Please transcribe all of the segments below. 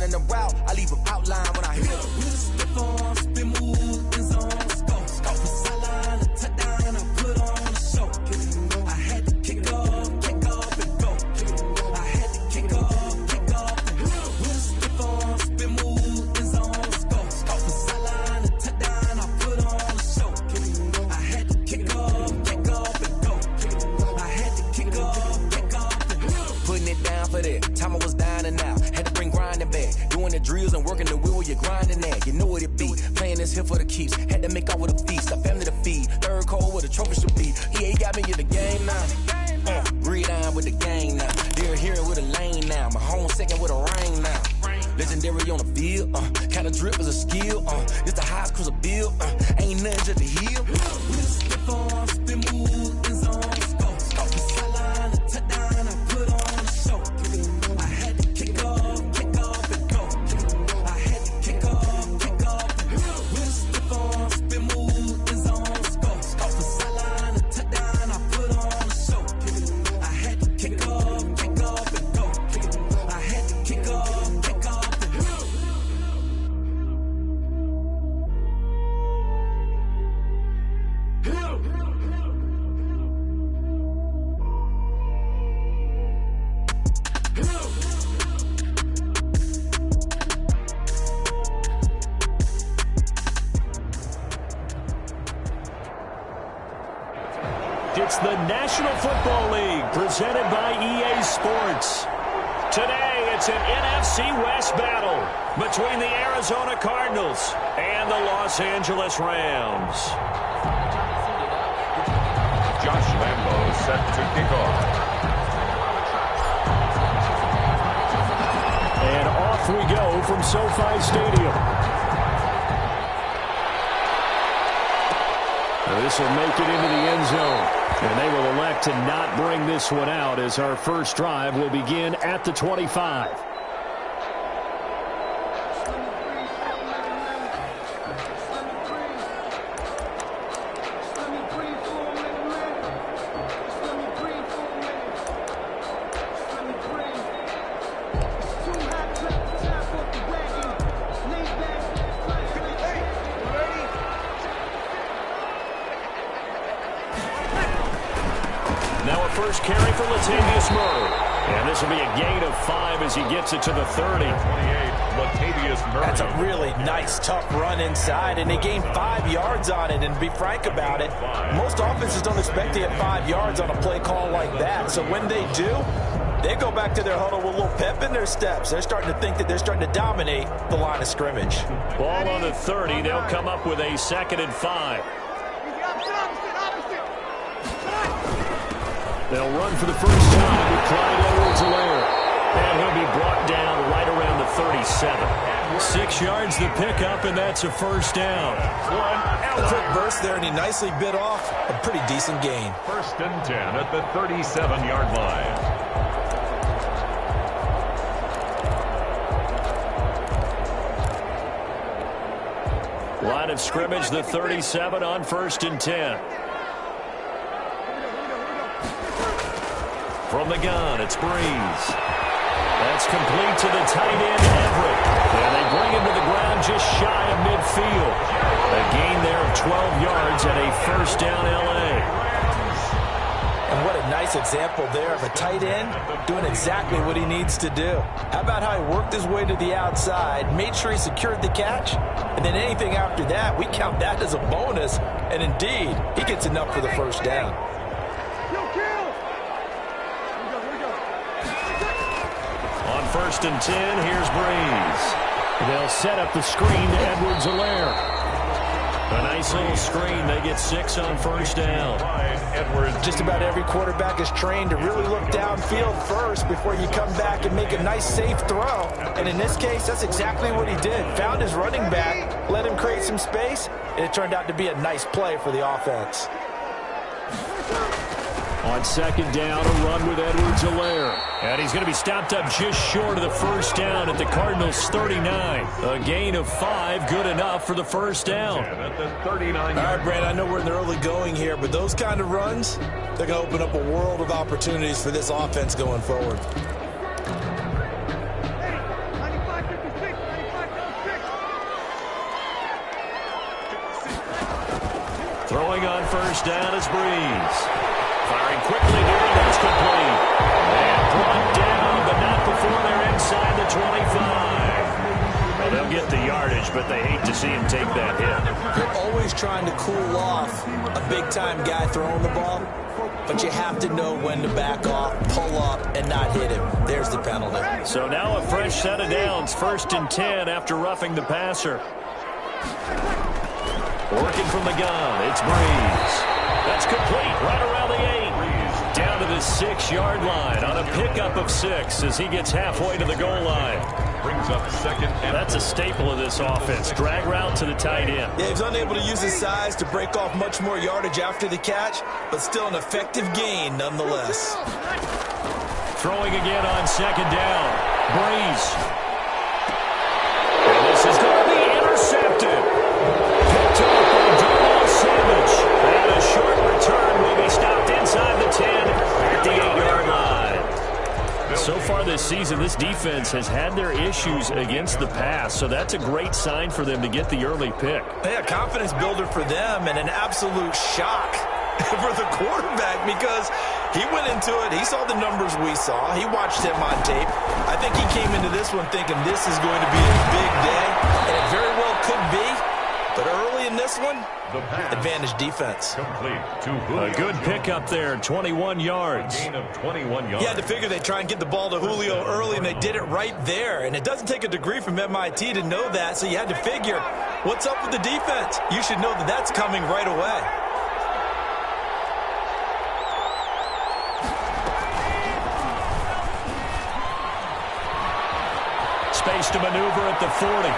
running the route, I leave them outline when I hit them. With a stiff arm, spin move, end zone, let's go. From the sideline, a touchdown, I put on a show. I had to kick off and go. I had to kick off and go. With a stiff arm, spin move, end zone, let's go. From the sideline, a touchdown, I put on a show. I had to kick off and go. I had to kick off and go. Putting it down for that. Time I was down and out. Had to bring grinding back. Doing the drills and working the wheel where you're grinding at. You know what it be. Playing this here for the keeps. Had to make off with a feast. A family to feed. Third cold where the trophy should be. EA got me in the game now. Breathe on with the game now. They're here with a lane now. My home second with a rain now. Legendary on the field. Kinda drip is a skill. It's the highest cruiser bill. Ain't nothing just to heal. With a stiff arm, spin move, end zone, let's go. Off the sideline, a touchdown, I put on a show. I had to kick off and go. I had to kick off and go. With a stiff arm, spin move, end zone, let's go. Off the sideline, a touchdown, I put on a show. I had to kick off and go. I had to kick off and go. It's the National Football League presented by EA Sports. Today, it's an NFC West battle between the Arizona Cardinals and the Los Angeles Rams. Josh Lambo set to kick off. And off we go from SoFi Stadium. This will make it into the end zone. And they will elect to not bring this one out as our first drive will begin at the 25. First carry for Latavius Murray. And this will be a gain of 5 as he gets it to the 30. 28, Latavius Murray. That's a really nice, tough run inside, and they gained 5 yards on it. And to be frank about it, most offenses don't expect to get 5 yards on a play call like that. So when they do, they go back to their huddle with a little pep in their steps. They're starting to think that they're starting to dominate the line of scrimmage. Ball on the 30. They'll come up with a 2nd and 5. They'll run for the first time with Clyde Edwards-Helaire. And he'll be brought down right around the 37. 6 yards the pickup, and that's a first down. A quick burst there, and he nicely bit off a pretty decent gain. 1st and 10 at the 37-yard line. Line of scrimmage, the 37 on 1st and 10. From the gun, it's Breeze. That's complete to the tight end, Everett. And they bring him to the ground just shy of midfield. A gain there of 12 yards at a first down, L.A. And what a nice example there of a tight end doing exactly what he needs to do. How about how he worked his way to the outside, made sure he secured the catch, and then anything after that, we count that as a bonus. And indeed, he gets enough for the first down. On 1st and 10, here's Breeze. They'll set up the screen to Edwards-Helaire. A nice little screen. They get 6 on first down. Just about every quarterback is trained to really look downfield first before you come back and make a nice, safe throw. And in this case, that's exactly what he did. Found his running back, let him create some space, and it turned out to be a nice play for the offense. On 2nd down, a run with Edwards-Helaire. And he's going to be stopped up just short of the first down at the Cardinals' 39. A gain of 5, good enough for the first down. At the 39. All right, Brad, I know we're in the early going here, but those kind of runs, they're going to open up a world of opportunities for this offense going forward. throwing on first down is Breeze. Firing quickly here, that's complete. And brought down, but not before they're inside the 25. Well, they'll get the yardage, but they hate to see him take that hit. They're always trying to cool off a big-time guy throwing the ball, but you have to know when to back off, pull up, and not hit him. There's the penalty. So now a fresh set of downs, 1st and 10 after roughing the passer. Working from the gun, it's Breeze. That's complete, right around the 8. Down to the 6-yard line on a pickup of 6 as he gets halfway to the goal line. Brings up 2nd and That's a staple of this offense. Drag route to the tight end. Yeah, he's unable to use his size to break off much more yardage after the catch, but still an effective gain nonetheless. Throwing again on 2nd down. Breeze. And this is going to be intercepted. Picked up by Darnell Savage. And a short return will be stopped inside the 10 at the 8-yard line. So far this season, this defense has had their issues against the pass, so that's a great sign for them to get the early pick. Yeah, confidence builder for them and an absolute shock for the quarterback because he went into it. He saw the numbers we saw. He watched him on tape. I think he came into this one thinking this is going to be a big day, and it very well could be. But early in this one, advantage defense. complete to Julio. A good pickup there, 21 yards. Gain of 21 yards. You had to figure they'd try and get the ball to Julio early, and they did it right there. And it doesn't take a degree from MIT to know that, so you had to figure, what's up with the defense? You should know that that's coming right away. Space to maneuver at the 40.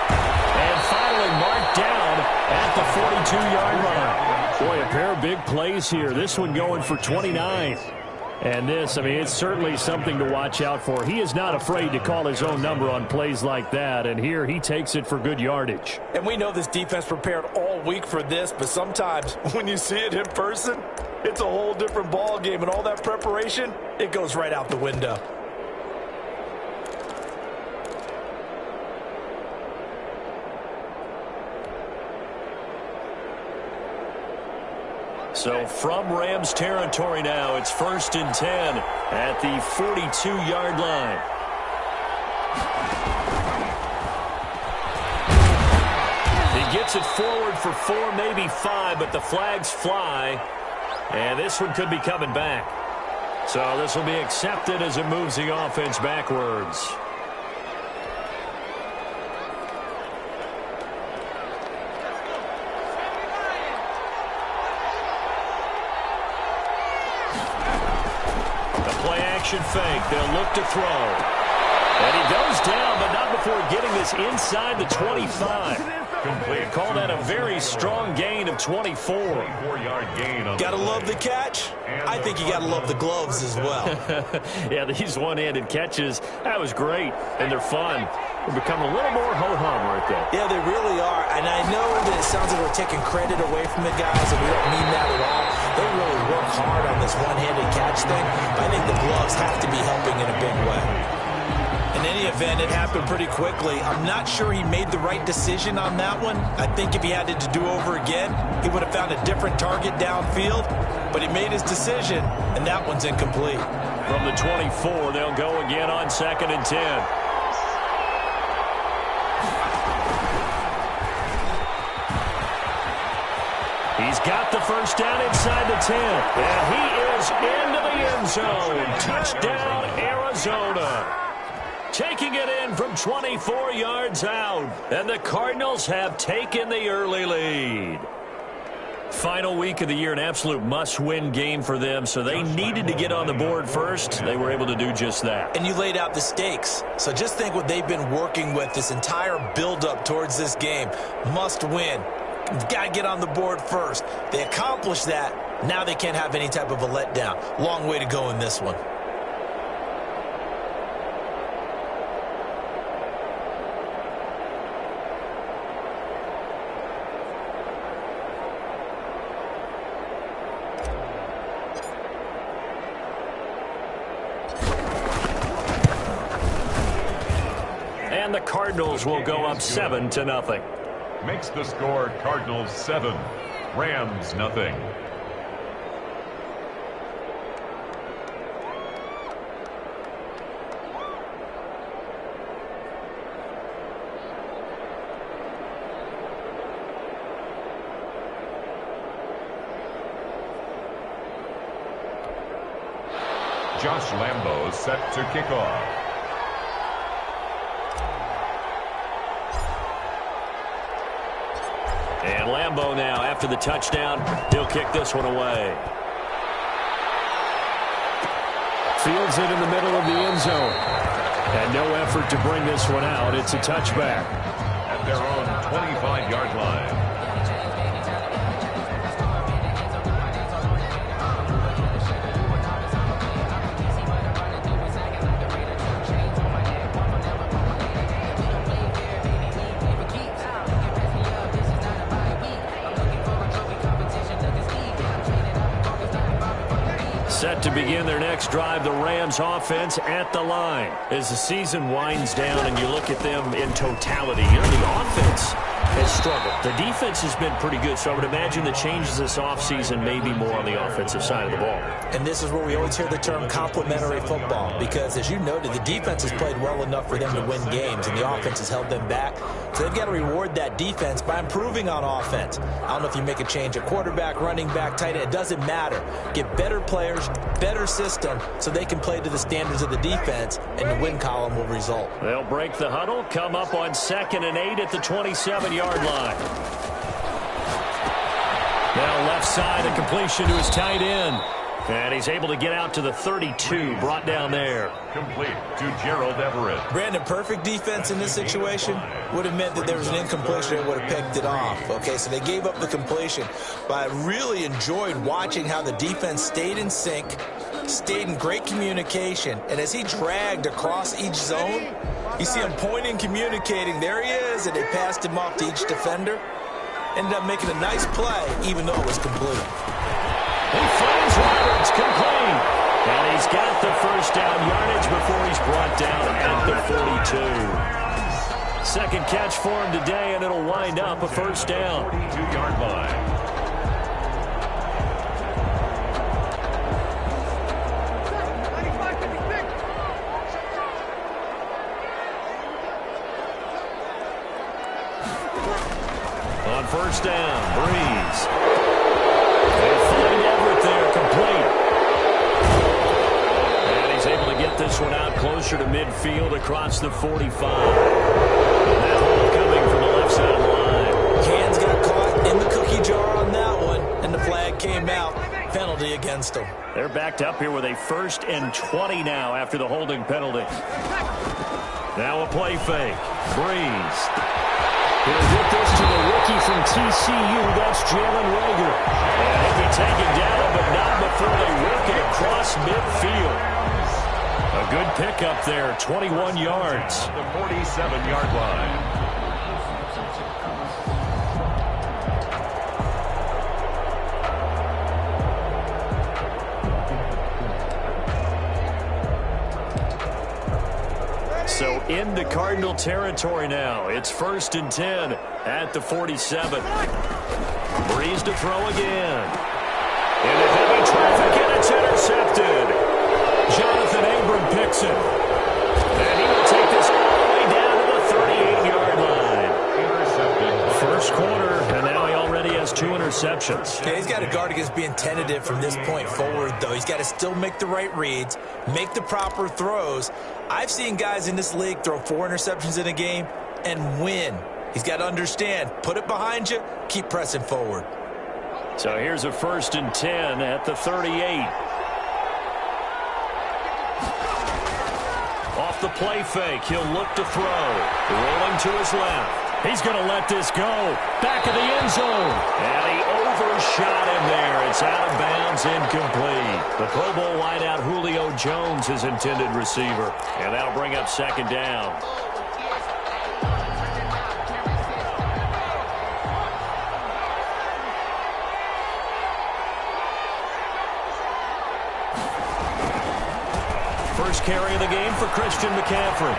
And finally marked down at the 42-yard line. Boy, a pair of big plays here. This one going for 29. And this, I mean, it's certainly something to watch out for. He is not afraid to call his own number on plays like that. And here he takes it for good yardage. And we know this defense prepared all week for this, but sometimes when you see it in person, it's a whole different ball game. And all that preparation, it goes right out the window. So from Rams territory now, it's 1st and 10 at the 42-yard line. He gets it forward for 4, maybe 5, but the flags fly. And this one could be coming back. So this will be accepted as it moves the offense backwards. Fake. They'll look to throw. And he goes down, but not before getting this inside the 25. Complete. Call that a very strong gain of 24. 4-yard gain. Gotta love the catch. I think you gotta love the gloves as well. Yeah, these one-handed catches, that was great, and they're fun. They become a little more ho-hum right there. Yeah, they really are. And I know that it sounds like we're taking credit away from the guys, and we don't mean that at all. They really work hard on this one-handed catch thing. But I think the gloves have to be helping in a big way. In any event, it happened pretty quickly. I'm not sure he made the right decision on that one. I think if he had it to do over again, he would have found a different target downfield. But he made his decision, and that one's incomplete. From the 24, they'll go again on 2nd and 10. He's got the first down inside the 10. And he is into the end zone. Touchdown, Arizona. Taking it in from 24 yards out. And the Cardinals have taken the early lead. Final week of the year, an absolute must-win game for them, so they needed to get on the board first. They were able to do just that. And you laid out the stakes. So just think what they've been working with this entire build-up towards this game. Must win. You've got to get on the board first. They accomplished that. Now they can't have any type of a letdown. Long way to go in this one. And the Cardinals will go up 7-0. Makes the score Cardinals 7, Rams nothing. Josh Lambo set to kick off. And Lambo now, after the touchdown, he'll kick this one away. Fields it in the middle of the end zone. And no effort to bring this one out. It's a touchback. At their own 25-yard line. Set to begin their next drive, the Rams offense at the line. As the season winds down and you look at them in totality, the offense has struggled. The defense has been pretty good, so I would imagine the changes this offseason may be more on the offensive side of the ball. And this is where we always hear the term complementary football, because as you noted, the defense has played well enough for them to win games, and the offense has held them back. So they've got to reward that defense by improving on offense. I don't know if you make a change at quarterback, running back, tight end. It doesn't matter. Get better players, better system, so they can play to the standards of the defense, and the win column will result. They'll break the huddle, come up on 2nd and 8 at the 27-yard line. Now left side, a completion to his tight end. And he's able to get out to the 32, brought down there. Complete to Gerald Everett. Brandon, perfect defense in this situation would have meant that there was an incompletion that would have picked it off. Okay, so they gave up the completion. But I really enjoyed watching how the defense stayed in sync, stayed in great communication. And as he dragged across each zone, you see him pointing, communicating. There he is, and they passed him off to each defender. Ended up making a nice play, even though it was complete. He finds Roberts, complete. And he's got the first down yardage before he's brought down at the 42. Second catch for him today, and it'll wind up a first down. 42-yard line. On first down, Breeze. They find Everett there, complete. And he's able to get this one out closer to midfield across the 45. That hole coming from the left side of the line. Hands got caught in the cookie jar on that one, and the flag came out. Penalty against them. They're backed up here with a 1st and 20 now after the holding penalty. Now a play fake. Breeze. He'll get this to the rookie from TCU. That's Jalen Rager. And he'll be taken down, but not before they work it across midfield. A good pickup there, 21 yards. The 47-yard line. So into Cardinal territory now. It's 1st and 10 at the 47. Breeze to throw again. Into heavy traffic, and it's intercepted. Jonathan Abram picks it. And he will take this all the way down to the 38-yard line. Intercepted. First quarter, and now he already has 2 interceptions. Okay, he's got to guard against being tentative from this point forward, though. He's got to still make the right reads, make the proper throws. I've seen guys in this league throw 4 interceptions in a game and win. He's got to understand, put it behind you, keep pressing forward. So here's a 1st and 10 at the 38. Off the play fake, he'll look to throw. Rolling to his left. He's going to let this go. Back of the end zone. And he overshot him there. It's out of bounds, incomplete. The Pro Bowl wideout Julio Jones, his intended receiver. And that'll bring up 2nd down. First carry of the game for Christian McCaffrey.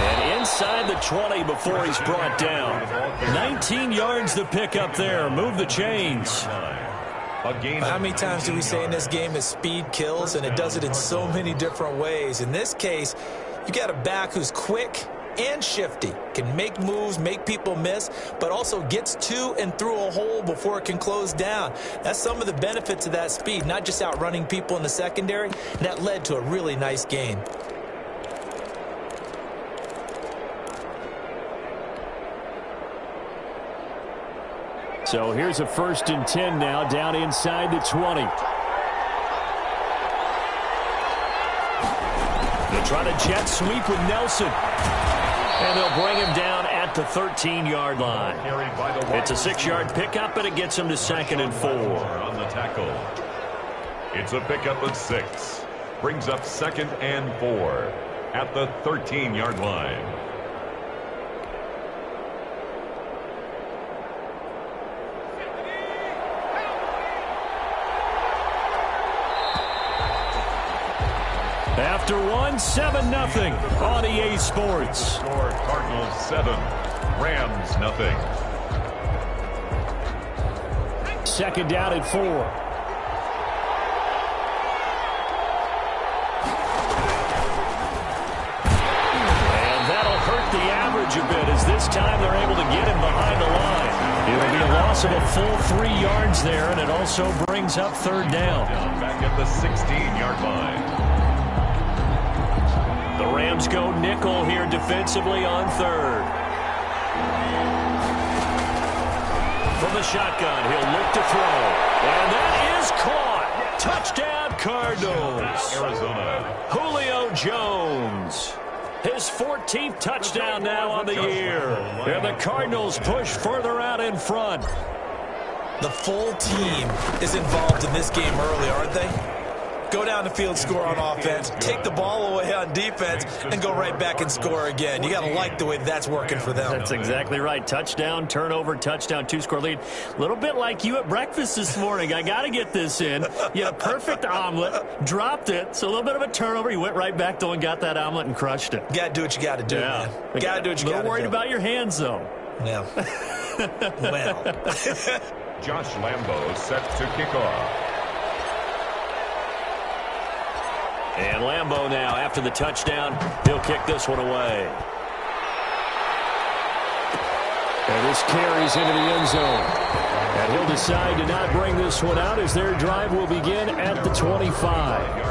And inside the the 20 before he's brought down. 19 yards to pick up there. Move the chains. How many times do we say in this game that speed kills, and it does it in so many different ways? In this case, you got a back who's quick and shifty, can make moves, make people miss, but also gets to and through a hole before it can close down. That's some of the benefits of that speed, not just outrunning people in the secondary. And that led to a really nice gain. So here's a 1st and 10 now, down inside the 20. They'll try to jet sweep with Nelson. And they'll bring him down at the 13-yard line. It's a 6-yard pickup, and it gets him to 2nd and 4. On the tackle. It's a pickup of 6. Brings up 2nd and 4 at the 13-yard line. After 7-0 on EA Sports. Score Cardinals 7, Rams 0. 2nd down at 4. And that'll hurt the average a bit, as this time they're able to get him behind the line. It'll be a loss of a full 3 yards there, and it also brings up 3rd down. Back at the 16-yard line. The Rams go nickel here defensively on 3rd. From the shotgun, he'll look to throw. And that is caught. Touchdown, Cardinals. Arizona. Julio Jones. His 14th touchdown now on the year. And the Cardinals push further out in front. The full team is involved in this game early, aren't they? Go down the field, score on offense, take the ball away on defense, and go right back and score again. You got to like the way that's working for them. That's exactly right. Touchdown, turnover, touchdown, 2-score lead. A little bit like you at breakfast this morning. I got to get this in. You had a perfect omelet, dropped it, so a little bit of a turnover. You went right back, though, and got that omelet and crushed it. You got to do what you got to do, man. You got to do what you got to do. A little worried about your hands, though. Yeah. Well. Josh Lambo set to kick off. And Lambo now, after the touchdown, he'll kick this one away. And this carries into the end zone. And he'll decide to not bring this one out as their drive will begin at the 25.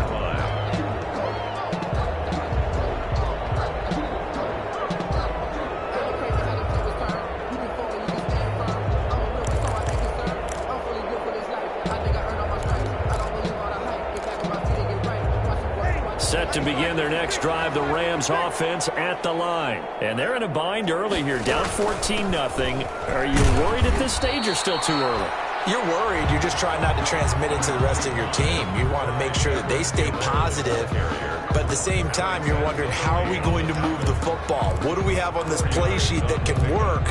Set to begin their next drive, the Rams offense at the line. And they're in a bind early here, down 14-0. Are you worried at this stage or still too early? You're worried. You're just trying not to transmit it to the rest of your team. You want to make sure that they stay positive. But at the same time, you're wondering, how are we going to move the football? What do we have on this play sheet that can work?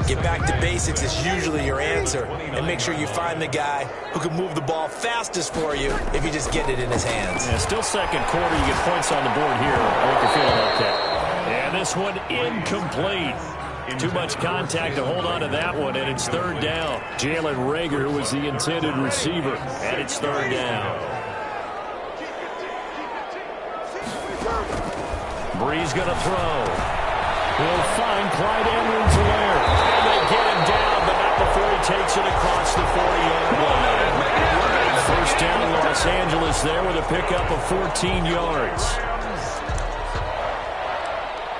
Get back to basics is usually your answer. And make sure you find the guy who can move the ball fastest for you if you just get it in his hands. Yeah, still 2nd quarter. You get points on the board here. I think you're feeling okay. And this one incomplete. Too much contact to hold on to that one, and it's 3rd down. Jalen Reagor was the intended receiver, and it's 3rd down. Breeze going to throw. He'll find Clyde Edwards-Helaire. And they get him down, but not before he takes it across the 40-yard line. 1st down, Los Angeles there with a pickup of 14 yards.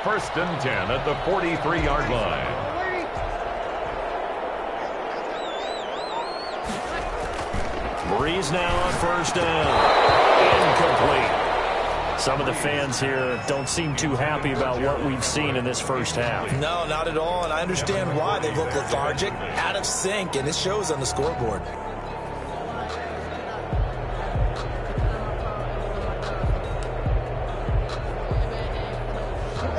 1st and 10 at the 43-yard line. Breeze now on 1st down. Incomplete. Some of the fans here don't seem too happy about what we've seen in this first half. No, not at all, and I understand why. They've looked lethargic, out of sync, and it shows on the scoreboard.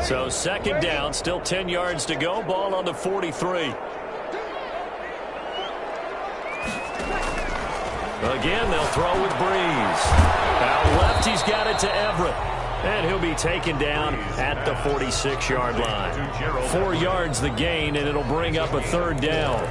So 2nd down, still 10 yards to go. Ball on the 43. Again, they'll throw with Breeze. Out left, he's got it to Everett. And he'll be taken down at the 46-yard line. 4 yards the gain, and it'll bring up a third down.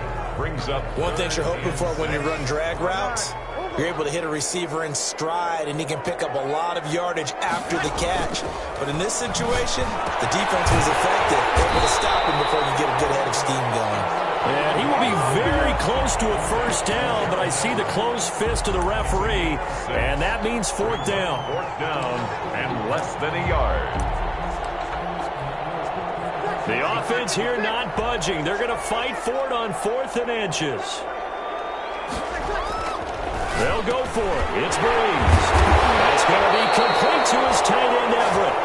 One thing you're hoping for when you run drag routes, you're able to hit a receiver in stride, and he can pick up a lot of yardage after the catch. But in this situation, the defense was effective, able to stop him before you get a good head of steam going. And he will be very close to a first down, but I see the closed fist of the referee, and that means fourth down. Fourth down and less than a yard. The offense here not budging. They're going to fight for it on 4th and inches. They'll go for it. It's Breeze. That's going to be complete to his tight end, Everett.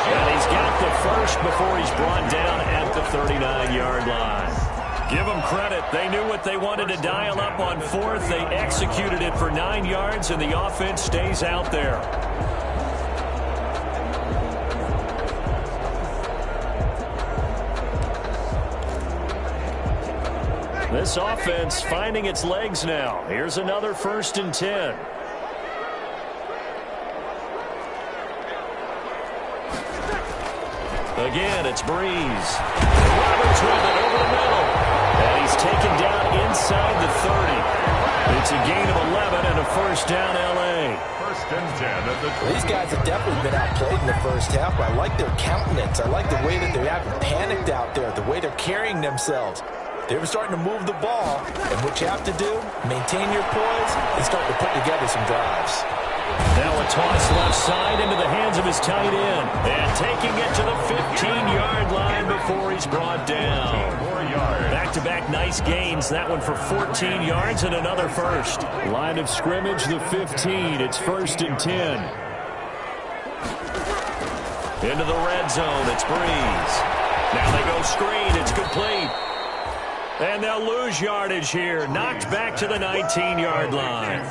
And he's got the first before he's brought down at the 39-yard line. Give them credit. They knew what they wanted to dial up on 4th. They executed it for 9 yards, and the offense stays out there. This offense finding its legs now. Here's another 1st and 10. Again, it's Breeze. Roberts with it over the middle. And he's taken down inside the 30. It's a gain of 11 and a first down, L.A. 1st and 10 at the 20. These guys have definitely been outplayed in the first half, but I like their countenance. I like the way that they haven't panicked out there, the way they're carrying themselves. They were starting to move the ball, and what you have to do, maintain your poise and start to put together some drives. Now a toss left side into the hands of his tight end. And taking it to the 15-yard line before he's brought down. Back-to-back nice gains. That one for 14 yards and another first. Line of scrimmage, the 15. It's 1st and 10. Into the red zone. It's Breeze. Now they go screen. It's complete. And they'll lose yardage here. Knocked back to the 19-yard line.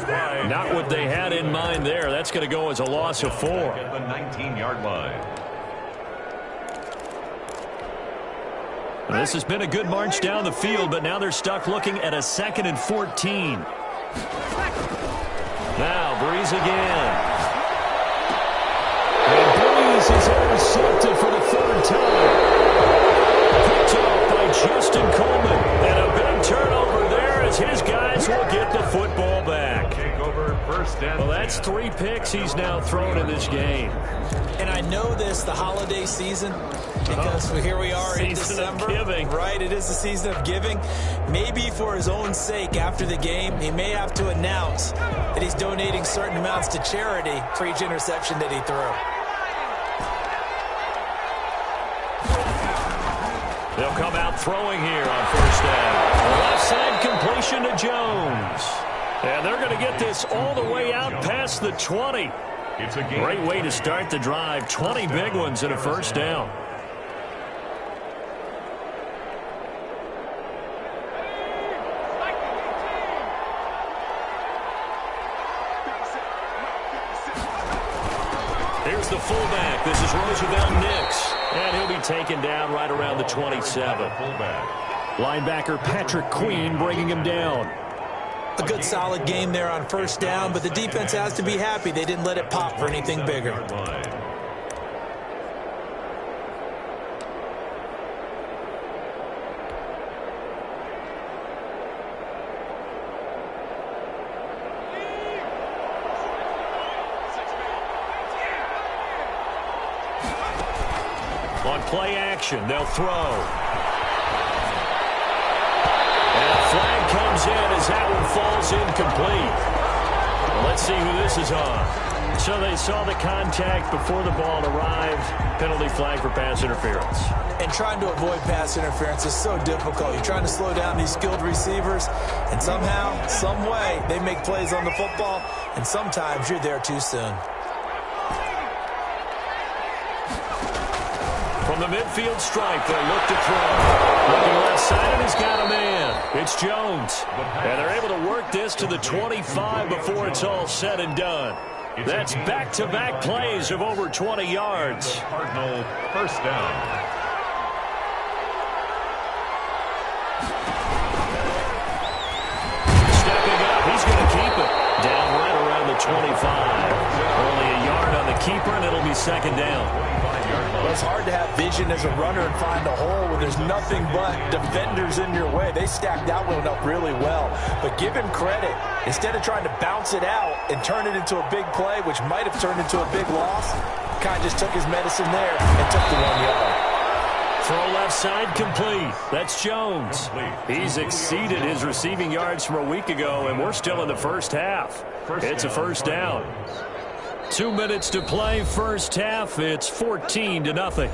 Not what they had in mind there. That's going to go as a loss of 4. At the 19-yard line. This has been a good march down the field, but now they're stuck looking at a 2nd and 14. Now Breeze again. And Breeze is intercepted for the 3rd time. Picked up by Justin Coleman. And a big turnover there as his guys will get the football back. Take over 1st and Well, that's 3 picks he's now thrown in this game. And I know this, the holiday season, because here we are in December. Season of giving. Right, it is the season of giving. Maybe for his own sake after the game, he may have to announce that he's donating certain amounts to charity for each interception that he threw. They'll come out throwing here on 1st down. Left side completion to Jones. And they're going to get this all the way out past the 20. It's a game. Great way to start the drive. 20 big ones and a first down. Here's the fullback. This is Roosevelt Nix. And he'll be taken down right around the 27. Linebacker Patrick Queen bringing him down. A good solid game there on 1st down, but the defense has to be happy they didn't let it pop for anything bigger. On play action, they'll throw. And a flag comes in as that one falls incomplete. Well, let's see who this is on. So they saw the contact before the ball arrived. Penalty flag for pass interference. And trying to avoid pass interference is so difficult. You're trying to slow down these skilled receivers, and somehow, some way, they make plays on the football, and sometimes you're there too soon. From the midfield stripe, they'll look to throw. Looking left side, and he's got a man. It's Jones. And they're able to work this to the 25 before it's all said and done. That's back-to-back plays of over 20 yards. Cardinal first down. Stepping up, he's going to keep it. Down right around the 25. Only a yard on the keeper, and it'll be second down. Well, it's hard to have vision as a runner and find a hole when there's nothing but defenders in your way. They stacked that one up really well. But give him credit. Instead of trying to bounce it out and turn it into a big play, which might have turned into a big loss, kind of just took his medicine there and took the 1 yard. Throw left side complete. That's Jones. He's exceeded his receiving yards from a week ago, and we're still in the first half. It's a first down. 2 minutes to play, first half. It's 14-0.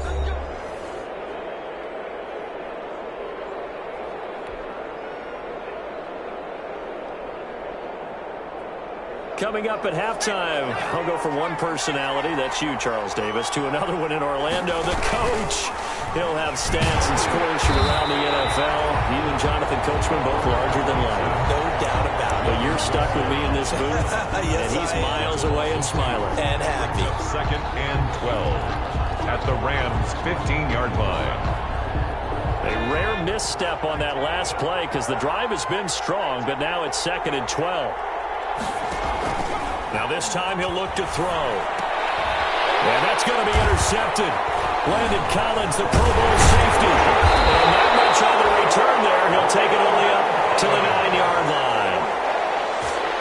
Coming up at halftime, I'll go from one personality, that's you, Charles Davis, to another one in Orlando, the coach. He'll have stats and scores from around the NFL. You and Jonathan Coachman both larger than life. No doubt about it. But you're stuck with me in this booth, yes, and he's miles away and smiling. And happy. Second and 12 at the Rams' 15-yard line. A rare misstep on that last play because the drive has been strong, but now it's second and 12. Now this time he'll look to throw. And that's going to be intercepted. Landon Collins, the Pro Bowl safety. And not much on the return there. He'll take it only up to the 9-yard line.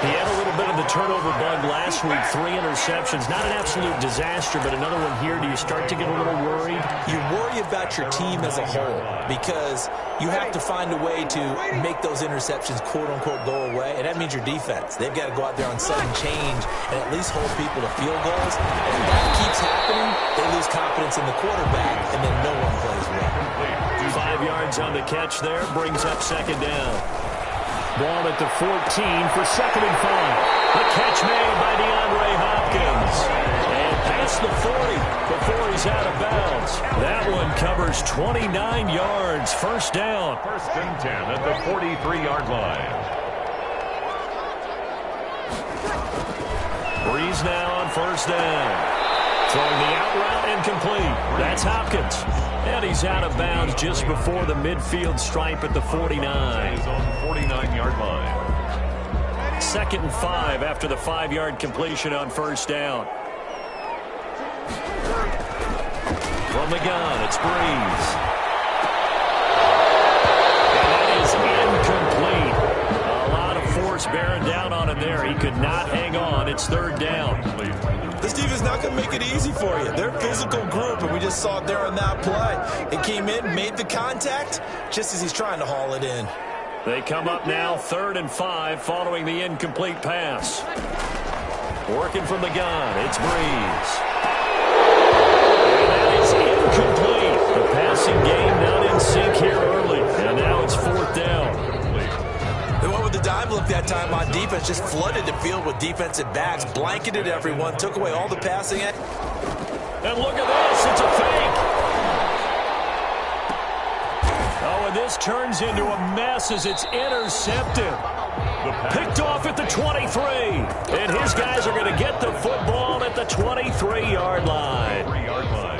He had a little bit of the turnover bug last week. 3 interceptions. Not an absolute disaster, but another one here. Do you start to get a little worried? You worry about your team as a whole because you have to find a way to make those interceptions, quote-unquote, go away, and that means your defense. They've got to go out there on sudden change and at least hold people to field goals. And if that keeps happening, they lose confidence in the quarterback, and then no one plays well. 5 yards on the catch there, brings up second down. Ball at the 14 for second and 5. The catch made by DeAndre Hopkins. And past the 40 before he's out of bounds. That one covers 29 yards. First down. First and 10 at the 43-yard line. Breeze now on first down. Throwing the out route incomplete. That's Hopkins. And he's out of bounds just before the midfield stripe at the 49. He's on the 49-yard line. Second and 5 after the 5-yard completion on first down. From the gun, it's Breeze. And that is incomplete. A lot of force bearing down on him there. He could not hang on. It's third down. This defense not going to make it easy for you. They're a physical group, and we just saw it there on that play. It came in, made the contact, just as he's trying to haul it in. They come up now, 3rd and 5, following the incomplete pass. Working from the gun, it's Breeze. And that is incomplete. The passing game not in sync here early, and now it's 4th down. They went with the dime look that time on defense, just flooded the field with defensive backs, blanketed everyone, took away all the passing. And look at this, it's a fake. Oh, and this turns into a mess as it's intercepted. Picked off at the 23. And his guys are going to get the football at the 23-yard line.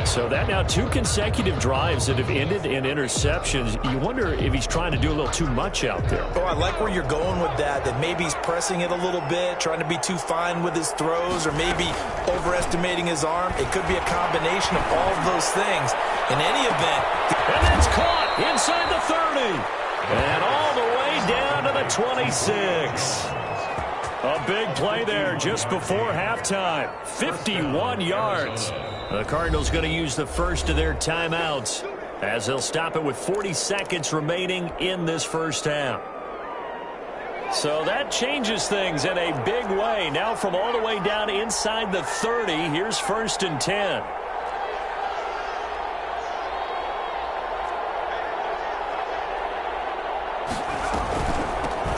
So that now 2 consecutive drives that have ended in interceptions. You wonder if he's trying to do a little too much out there. Oh, I like where you're going with that maybe he's pressing it a little bit, trying to be too fine with his throws, or maybe overestimating his arm. It could be a combination of all of those things. In any event. And that's caught inside the 30. And all the way down to the 26. A big play there just before halftime. 51 yards. The Cardinals going to use the first of their timeouts as they'll stop it with 40 seconds remaining in this first half. So that changes things in a big way. Now from all the way down inside the 30, here's 1st and 10.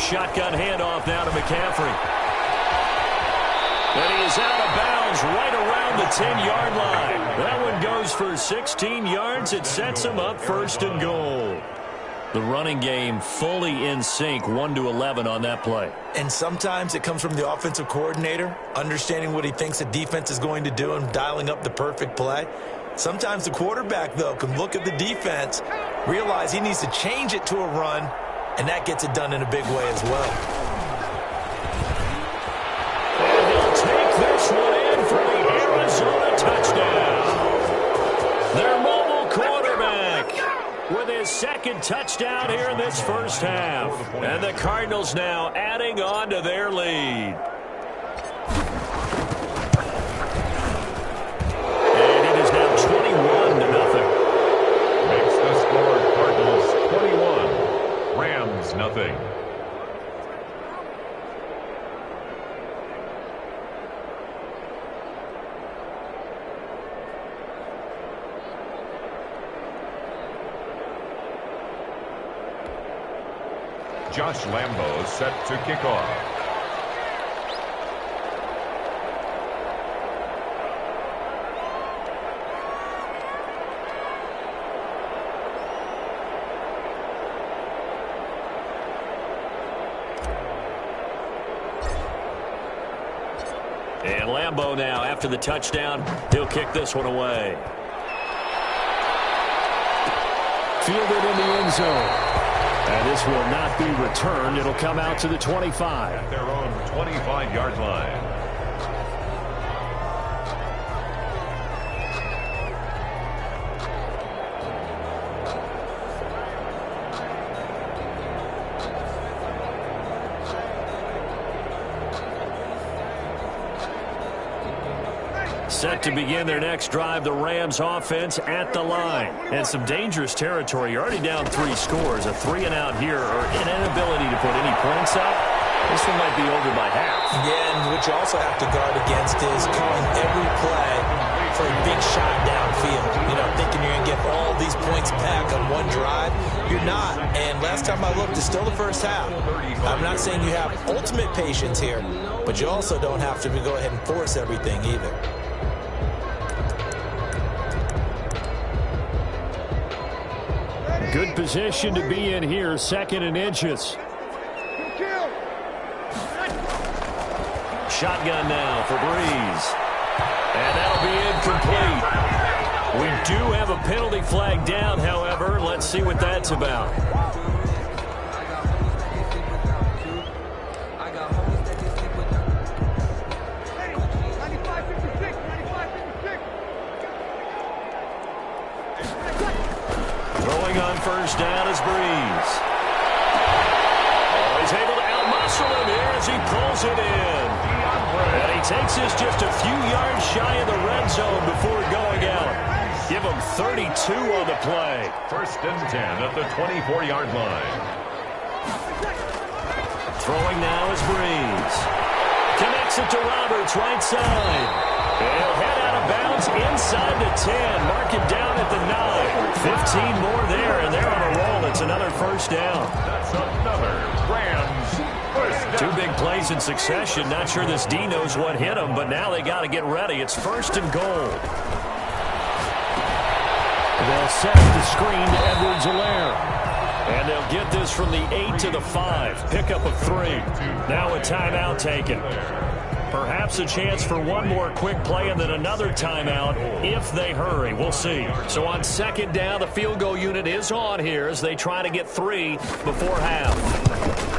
Shotgun handoff now to McCaffrey. And he is out of bounds right around the 10-yard line. That one goes for 16 yards. It sets him up 1st and goal. The running game fully in sync, 1-11 on that play. And sometimes it comes from the offensive coordinator, understanding what he thinks the defense is going to do and dialing up the perfect play. Sometimes the quarterback, though, can look at the defense, realize he needs to change it to a run, and that gets it done in a big way as well. And he'll take this one in for the Arizona his second touchdown here in this first half. And the Cardinals now adding on to their lead. And it is now 21-0. Makes the score Cardinals 21, Rams nothing. Josh Lambo set to kick off. And Lambo now, after the touchdown, he'll kick this one away. Fielded in the end zone. And this will not be returned. It'll come out to the 25. At their own 25-yard line. Set to begin their next drive, the Rams offense at the line. And some dangerous territory. You're already down 3 scores. A 3-and-out here or an inability to put any points up. This one might be over by half. Yeah, and what you also have to guard against is calling every play for a big shot downfield. You know, thinking you're going to get all these points back on one drive. You're not. And last time I looked, it's still the first half. I'm not saying you have ultimate patience here, but you also don't have to go ahead and force everything either. Good position to be in here, 2nd and inches. Shotgun now for Breeze. And that'll be incomplete. We do have a penalty flag down, however. Let's see what that's about. On first down is Breeze. Oh, he's able to out-muscle him here as he pulls it in. And he takes this just a few yards shy of the red zone before going out. Give him 32 on the play. 1st and 10 at the 24-yard line. Throwing now is Breeze. Connects it to Roberts, right side. He'll head out of bounds inside the 10. Mark him down at the 9. 15 more there, and they're on a roll. It's another first down. That's another Rams first down. 2 big plays in succession. Not sure this D knows what hit him, but now they got to get ready. It's 1st and goal. They'll set the screen to Edwards-Helaire. And they'll get this from the 8 to the 5. Pickup of 3. Now a timeout taken. Perhaps a chance for one more quick play and then another timeout if they hurry. We'll see. So on 2nd down, the field goal unit is on here as they try to get 3 before half.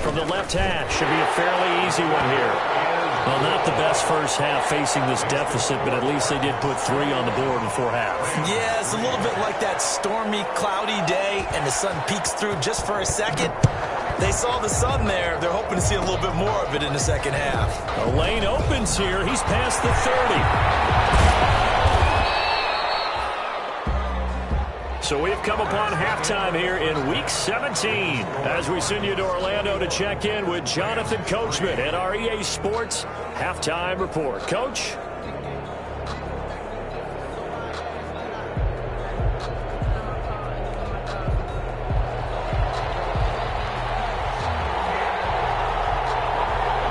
From the left hash, should be a fairly easy one here. Well, not the best first half facing this deficit, but at least they did put 3 on the board before half. Yeah, it's a little bit like that stormy, cloudy day, and the sun peeks through just for a second. They saw the sun there. They're hoping to see a little bit more of it in the second half. The lane opens here. He's past the 30. So we've come upon halftime here in Week 17 as we send you to Orlando to check in with Jonathan Coachman at our EA Sports Halftime Report. Coach?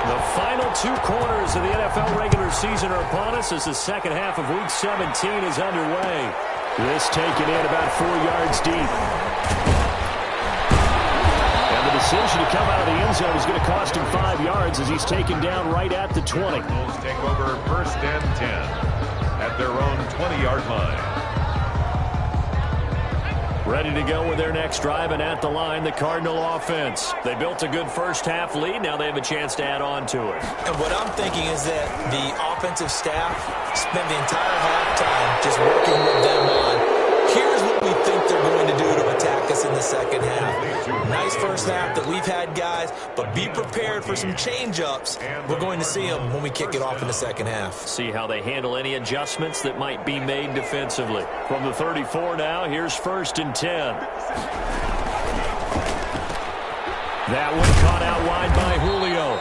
The final 2 quarters of the NFL regular season are upon us as the second half of Week 17 is underway. This taken in about 4 yards deep. And the decision to come out of the end zone is going to cost him 5 yards as he's taken down right at the 20. Bulls take over 1st and 10 at their own 20-yard line. Ready to go with their next drive, and at the line, the Cardinal offense. They built a good first half lead. Now they have a chance to add on to it. And what I'm thinking is that the offensive staff spent the entire halftime just working with them on, here's what we think they're going to do to attack us in the we've had guys, but be prepared for some change-ups. We're going to see them when we kick it off in the second half. See how they handle any adjustments that might be made defensively. From the 34 now, here's 1st and 10. That one caught out wide by Julio.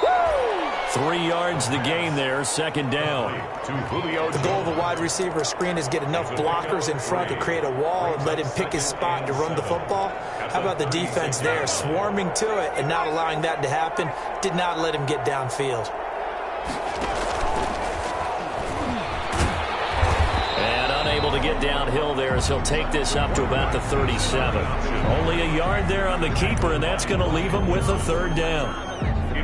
3 yards the gain there, 2nd down. The goal of a wide receiver screen is get enough blockers in front to create a wall and let him pick his spot to run the football. How about the defense there, swarming to it and not allowing that to happen? Did not let him get downfield. And unable to get downhill there as he'll take this up to about the 37. Only a yard there on the keeper, and that's going to leave him with a 3rd down.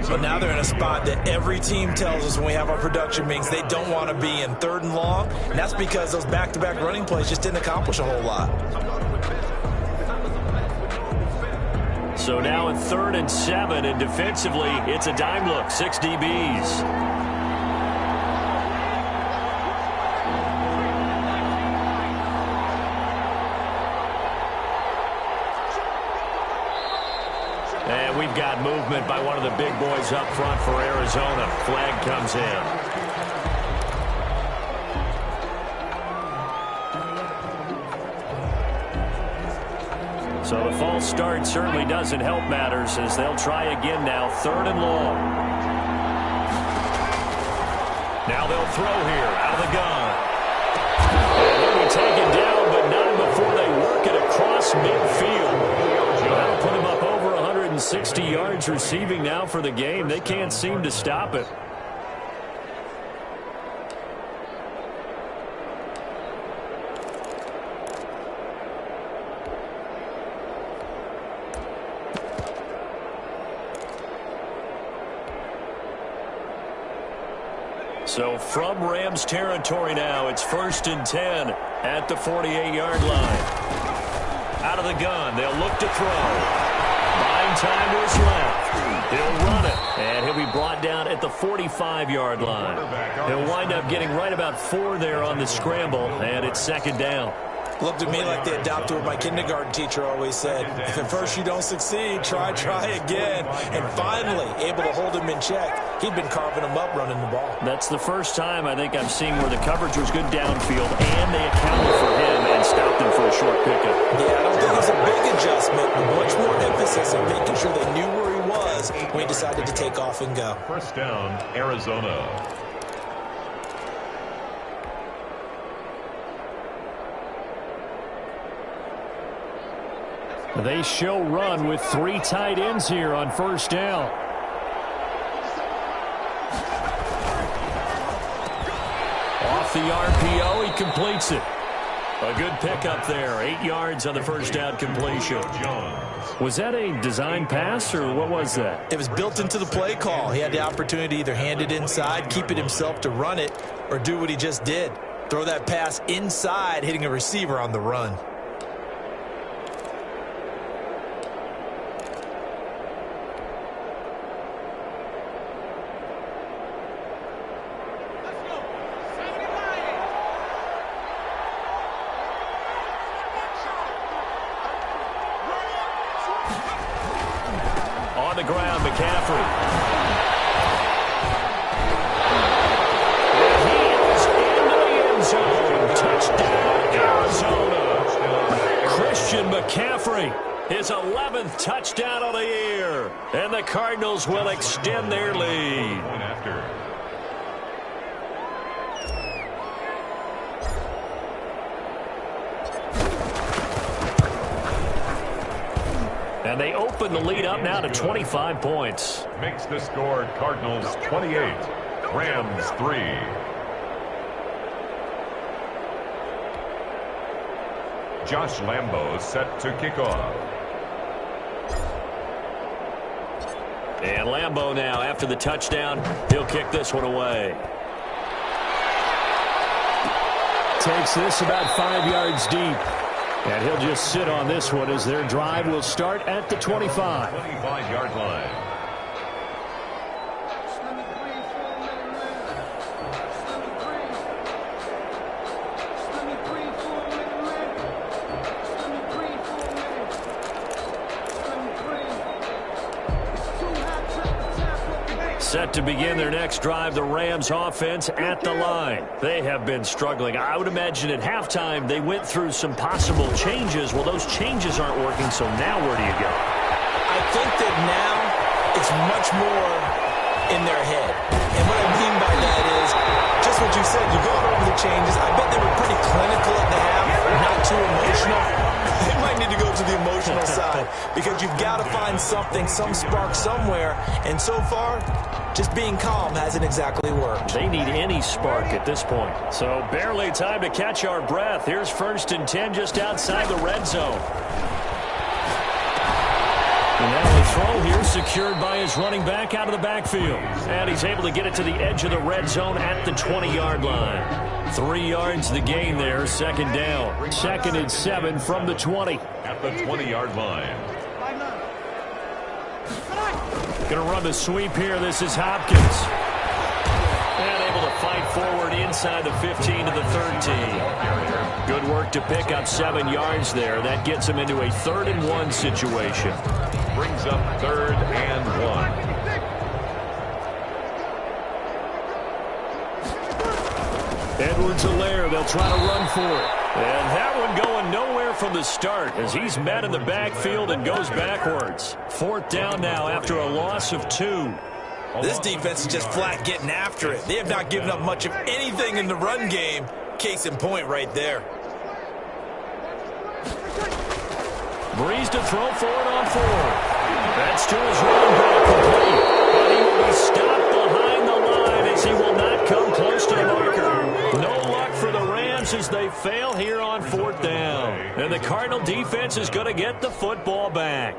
But now they're in a spot that every team tells us when we have our production meetings they don't want to be in, 3rd and long. And that's because those back-to-back running plays just didn't accomplish a whole lot. So now in 3rd and 7, and defensively, it's a dime look, 6 DBs. And we've got movement by one of the big boys up front for Arizona. Flag comes in. So the false start certainly doesn't help matters as they'll try again now, 3rd and long. Now they'll throw here out of the gun. And he'll be taken down, but not before they work it across midfield. That'll put him up over 160 yards receiving now for the game. They can't seem to stop it. So from Rams territory now, it's 1st and 10 at the 48-yard line. Out of the gun, they'll look to throw. Buying time to his left. He'll run it, and he'll be brought down at the 45-yard line. He'll wind up getting right about 4 there on the scramble, and it's 2nd down. Looked at me like they adopted what my kindergarten teacher always said. If at first you don't succeed, try again. And finally, able to hold him in check. He'd been carving him up running the ball. That's the first time I think I've seen where the coverage was good downfield, and they accounted for him and stopped him for a short pickup. Yeah, I don't think it was a big adjustment, but much more emphasis on making sure they knew where he was when he decided to take off and go. 1st down, Arizona. They show run with 3 tight ends here on 1st down. Off the RPO, he completes it. A good pickup there, 8 yards on the 1st down completion. Was that a design pass, or what was that? It was built into the play call. He had the opportunity to either hand it inside, keep it himself to run it, or do what he just did. Throw that pass inside, hitting a receiver on the run. On the ground, McCaffrey. And he is into the end zone. Touchdown, Arizona. Christian McCaffrey, his 11th touchdown of the year. And the Cardinals will extend their lead. And they open the lead up now to 25 points. Makes the score Cardinals 28, Rams 3. Josh Lambo set to kick off. And Lambo now, after the touchdown, he'll kick this one away. Takes this about 5 yards deep. And he'll just sit on this one as their drive will start at the 25. 25-yard line. Set to begin their next drive, the Rams offense at the line. They have been struggling. I would imagine at halftime they went through some possible changes. Well, those changes aren't working, so now where do you go? I think that now it's much more in their head. And what I mean by that is just what you said. You go over the changes. I bet they were pretty clinical at the half, not too emotional. They might need to go to the emotional side because you've got to find something, some spark somewhere. And so far, just being calm hasn't exactly worked. They need any spark at this point. So barely time to catch our breath. Here's 1st and 10 just outside the red zone. And now the throw here secured by his running back out of the backfield. And he's able to get it to the edge of the red zone at the 20-yard line. 3 yards the gain there, 2nd down. 2nd and 7 from the 20. At the 20-yard line. Going to run the sweep here. This is Hopkins. And able to fight forward inside the 15 to the 13. Good work to pick up 7 yards there. That gets him into a 3rd and 1 situation. Brings up 3rd and 1. Edwards-Helaire, they'll try to run for it. And that one going nowhere from the start as he's met in the backfield and goes backwards. 4th down now after a loss of 2. This defense is just flat getting after it. They have not given up much of anything in the run game. Case in point right there. Breeze to throw for it on 4th. That's to his running back complete. But he will be stopped behind the line as he will not come close to the marker. No luck for the Rams as they fail here on 4th down. And the Cardinal defense is going to get the football back.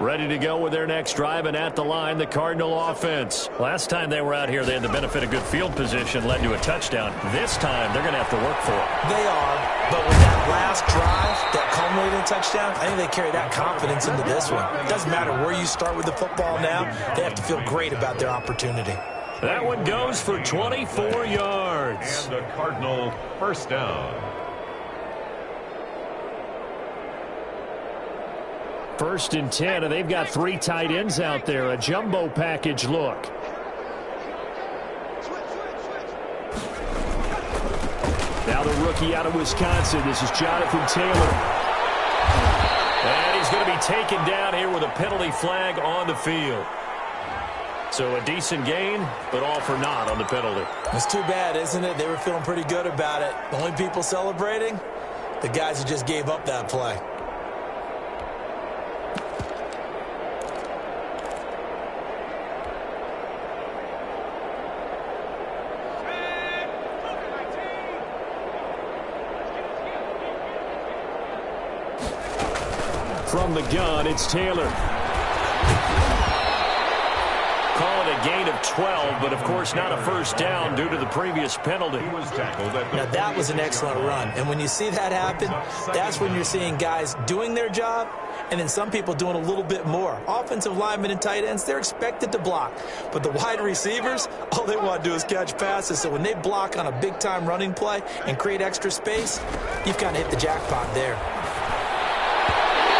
Ready to go with their next drive, and at the line, the Cardinal offense. Last time they were out here, they had the benefit of good field position, led to a touchdown. This time, they're going to have to work for it. They are, but with that last drive that culminated in touchdown, I think they carry that confidence into this one. It doesn't matter where you start with the football now. They have to feel great about their opportunity. That one goes for 24 yards. And the Cardinal 1st down. 1st and 10, and they've got 3 tight ends out there. A jumbo package look. Now the rookie out of Wisconsin. This is Jonathan Taylor. And he's going to be taken down here with a penalty flag on the field. So a decent gain, but all for naught on the penalty. It's too bad, isn't it? They were feeling pretty good about it. The only people celebrating, the guys who just gave up that play. From the gun, it's Taylor. Call it a gain of 12, but of course not a 1st down due to the previous penalty. He was tackled at the Now that was an excellent run. And when you see that happen, that's when you're seeing guys doing their job and then some people doing a little bit more. Offensive linemen and tight ends, they're expected to block. But the wide receivers, all they want to do is catch passes. So when they block on a big-time running play and create extra space, you've kind of hit the jackpot there.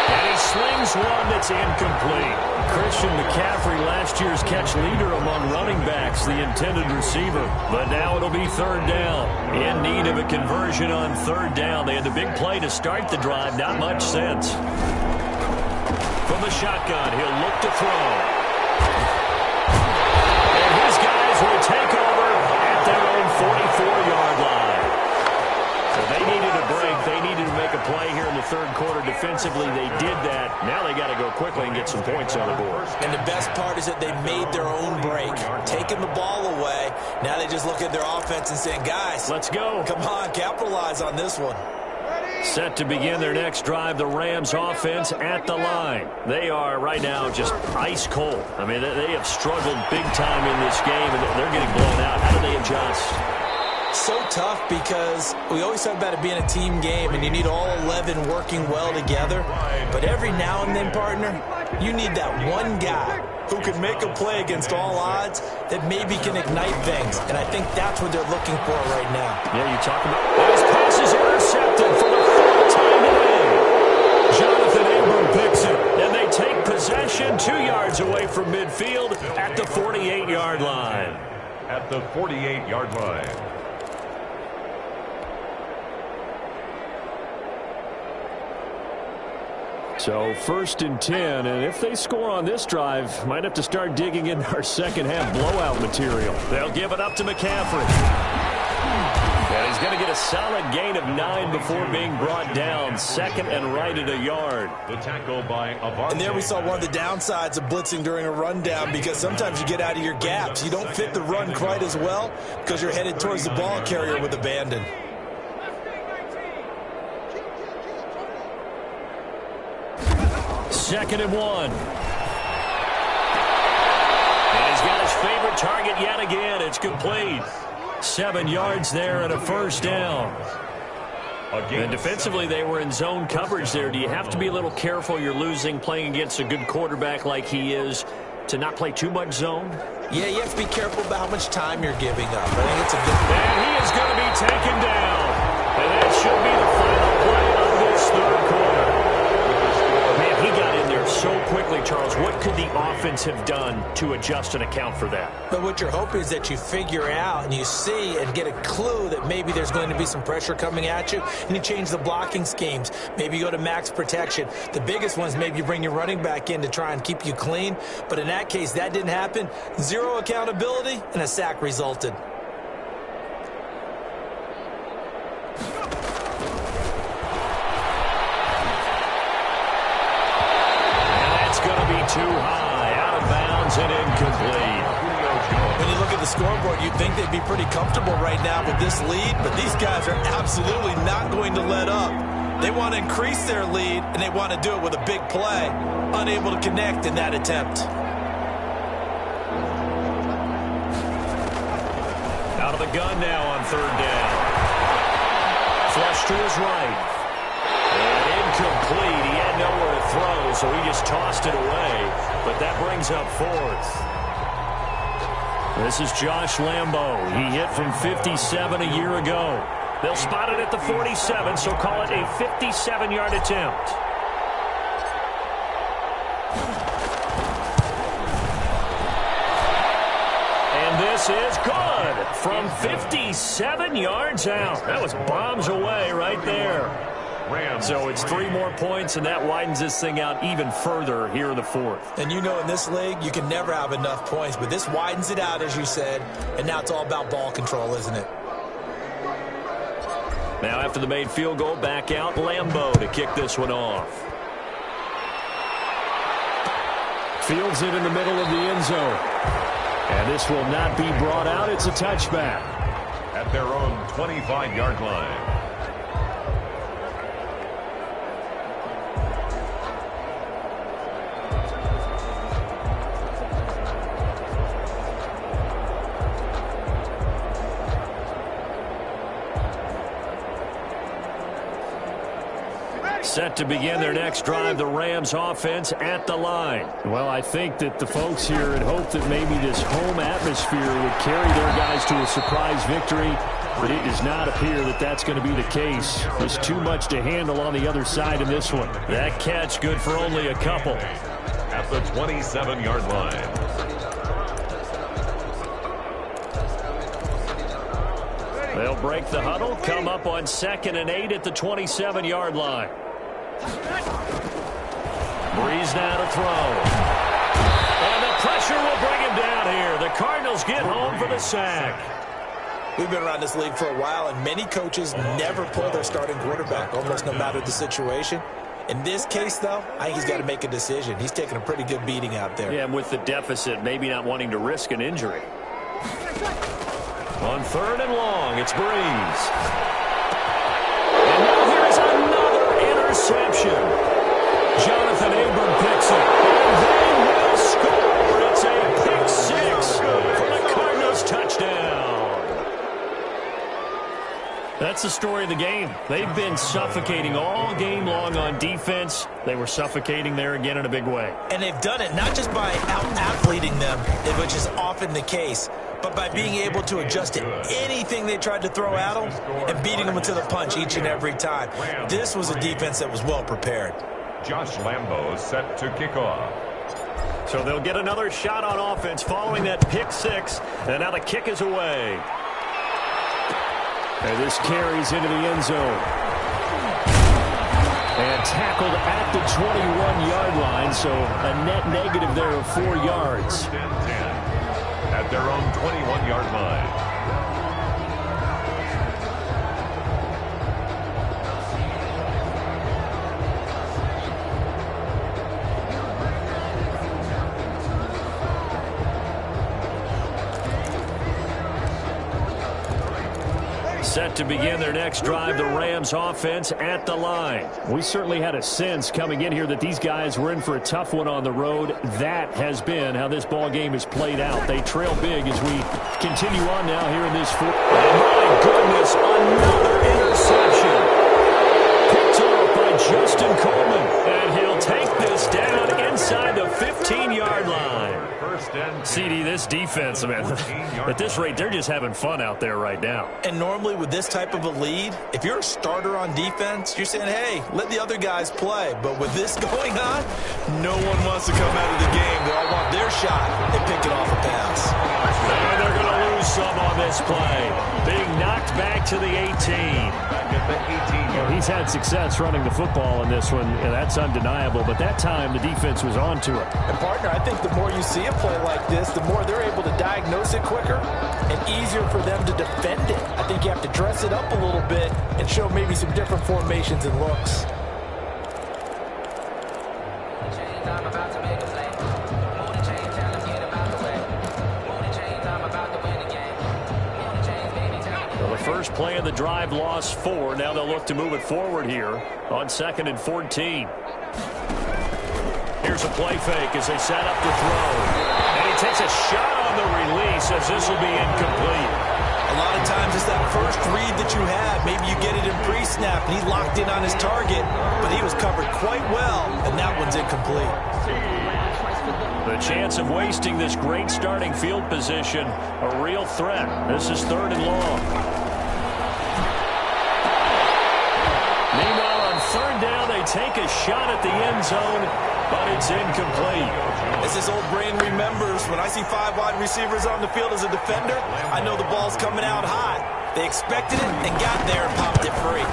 And he slings one that's incomplete. Christian McCaffrey, last year's catch leader among running backs, the intended receiver. But now it'll be 3rd down. In need of a conversion on 3rd down. They had the big play to start the drive. Not much sense. From the shotgun, he'll look to throw. And his guys will take over at their own 44-yard line. So they needed a break. They needed to make a play here in the 3rd quarter defensively. They did that. Now they got to go quickly and get some points on the board. And the best part is that they made their own break, taking the ball away. Now they just look at their offense and saying, guys, let's go. Come on, capitalize on this one. Set to begin their next drive, the Rams offense at the line. They are right now just ice cold. I mean, they have struggled big time in this game, and they're getting blown out. How do they adjust? So tough because we always talk about it being a team game and you need all 11 working well together. But every now and then, partner, you need that one guy who can make a play against all odds that maybe can ignite things. And I think that's what they're looking for right now. Yeah, you talk about those passes intercepted for the 4th time today. Jonathan Abram picks it, and they take possession possession, 2 yards away from midfield at the 48-yard line. At the 48-yard line. So 1st and 10, and if they score on this drive, might have to start digging in our second-half blowout material. They'll give it up to McCaffrey. And he's going to get a solid gain of 9 before being brought down. Second and right at a yard. The tackle by Avante. And there we saw one of the downsides of blitzing during a rundown, because sometimes you get out of your gaps. You don't fit the run quite as well because you're headed towards the ball carrier with abandon. Second and 1. And he's got his favorite target yet again. It's complete. 7 yards there and a first down. And defensively, they were in zone coverage there. Do you have to be a little careful? You're losing playing against a good quarterback like he is to not play too much zone? Yeah, you have to be careful about how much time you're giving up. I think it's a good thing. And he is going to be taken down. And that should be the final play of this third quarter. Man, he got in there so quickly, Charles. What could the offense have done to adjust and account for that? But what you're hoping is that you figure out and you see and get a clue that maybe there's going to be some pressure coming at you, and you change the blocking schemes. Maybe you go to max protection. The biggest one is maybe you bring your running back in to try and keep you clean. But in that case, that didn't happen. Zero accountability, and a sack resulted. Too high, out of bounds, and incomplete. When you look at the scoreboard, you'd think they'd be pretty comfortable right now with this lead, but these guys are absolutely not going to let up. They want to increase their lead, and they want to do it with a big play. Unable to connect in that attempt. Out of the gun now on third down. Flush to his right. And incomplete. He had nowhere to throw, so he just tossed it away. But that brings up fourth. This is Josh Lambo. He hit from 57 a year ago. They'll spot it at the 47, so call it a 57-yard attempt. And this is good from 57 yards out. That was bombs away right there. So it's 3 more points, and that widens this thing out even further here in the fourth. And you know, in this league, you can never have enough points, but this widens it out, as you said, and now it's all about ball control, isn't it? Now after the made field goal, back out Lambo to kick this one off. Fields it in the middle of the end zone. And this will not be brought out. It's a touchback. At their own 25-yard line. Set to begin their next drive, the Rams offense at the line. Well, I think that the folks here had hoped that maybe this home atmosphere would carry their guys to a surprise victory, but it does not appear that that's going to be the case. There's too much to handle on the other side of this one. That catch good for only a couple. At the 27-yard line. They'll break the huddle, come up on 2nd and 8 at the 27-yard line. Breeze now to throw. And the pressure will bring him down here. The Cardinals get home for the sack. We've been around this league for a while, and many coaches never pull their starting quarterback, almost no matter the situation. In this case, though, I think he's got to make a decision. He's taking a pretty good beating out there. Yeah, and with the deficit, maybe not wanting to risk an injury. On 3rd and long, it's Breeze. And now here's another interception. Jonathan Abram picks it. And they will score. It's a pick 6 for the Cardinals touchdown. That's the story of the game. They've been suffocating all game long on defense. They were suffocating there again in a big way. And they've done it not just by out-athleting them, which is often the case, but by being able to adjust to anything they tried to throw at them and beating them to the punch each and every time. This was a defense that was well prepared. Josh Lambo set to kick off. So they'll get another shot on offense following that pick six. And now the kick is away. And this carries into the end zone. And tackled at the 21-yard line, so a net negative there of 4 yards. At their own 21-yard line. Set to begin their next drive, the Rams offense at the line. We certainly had a sense coming in here that these guys were in for a tough one on the road. That has been how this ball game has played out. They trail big as we continue on now here in this fourth. Oh, my goodness, another interception. Picked off by Justin Coleman. And he'll take this down inside the 15-yard line. CD, this defense, man, at this rate, they're just having fun out there right now. And normally with this type of a lead, if you're a starter on defense, you're saying, hey, let the other guys play. But with this going on, no one wants to come out of the game. They all want their shot and pick it off a pass. And they're going to lose some on this play. Being knocked back to the 18. Well, he's had success running the football in this one, and that's undeniable. But that time, the defense was on to it. And, partner, I think the more you see a play like this, the more they're able to diagnose it quicker and easier for them to defend it. I think you have to dress it up a little bit and show maybe some different formations and looks. First play of the drive, lost 4. Now they'll look to move it forward here on 2nd and 14. Here's a play fake as they set up to throw. And he takes a shot on the release as this will be incomplete. A lot of times it's that first read that you have. Maybe you get it in pre-snap and he locked in on his target, but he was covered quite well, and that one's incomplete. The chance of wasting this great starting field position, a real threat. This is 3rd and long. Meanwhile, on 3rd down, they take a shot at the end zone, but it's incomplete. As his old brain remembers, when I see 5 wide receivers on the field as a defender, I know the ball's coming out hot. They expected it and got there and popped it free.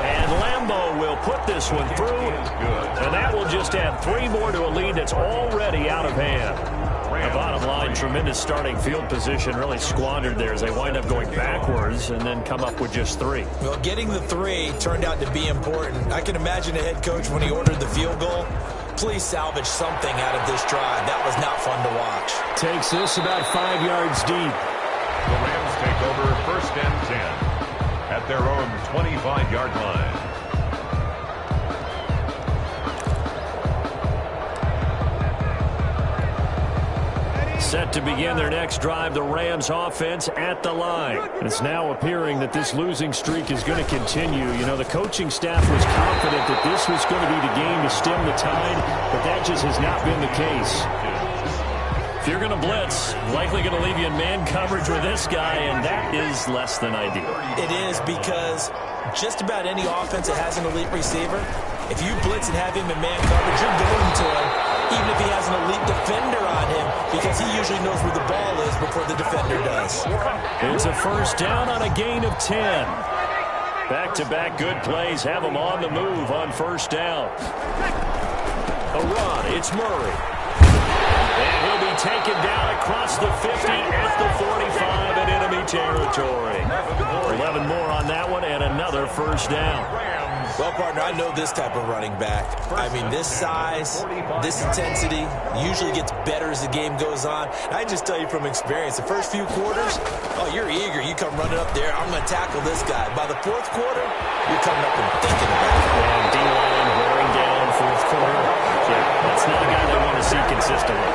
And Lambeau will put this one through, and that will just add 3 more to a lead that's already out of hand. The bottom line, tremendous starting field position, really squandered there as they wind up going backwards and then come up with just 3. Well, getting the 3 turned out to be important. I can imagine a head coach when he ordered the field goal. Please salvage something out of this drive. That was not fun to watch. Takes this about 5 yards deep. The Rams take over 1st and 10 at their own 25-yard line. Set to begin their next drive, the Rams offense at the line. It's now appearing that this losing streak is going to continue. You know, the coaching staff was confident that this was going to be the game to stem the tide, but that just has not been the case. If you're going to blitz, likely going to leave you in man coverage with this guy, and that is less than ideal. It is, because just about any offense that has an elite receiver, if you blitz and have him in man coverage, you're going to him, even if he has an elite defender on him, because he usually knows where the ball is before the defender does. It's a 1st down on a gain of 10. Back-to-back good plays have them on the move on 1st down. A run, it's Murray. And he'll be taken down across the 50 at the 45 in enemy territory. 11 more on that one and another 1st down. Well, partner, I know this type of running back. I mean, this size, this intensity usually gets better as the game goes on. I just tell you from experience, the first few quarters, oh, you're eager. You come running up there, I'm going to tackle this guy. By the 4th quarter, you're coming up and thinking about it. And D-line wearing down 4th quarter. Yeah, that's not a guy they want to see consistently.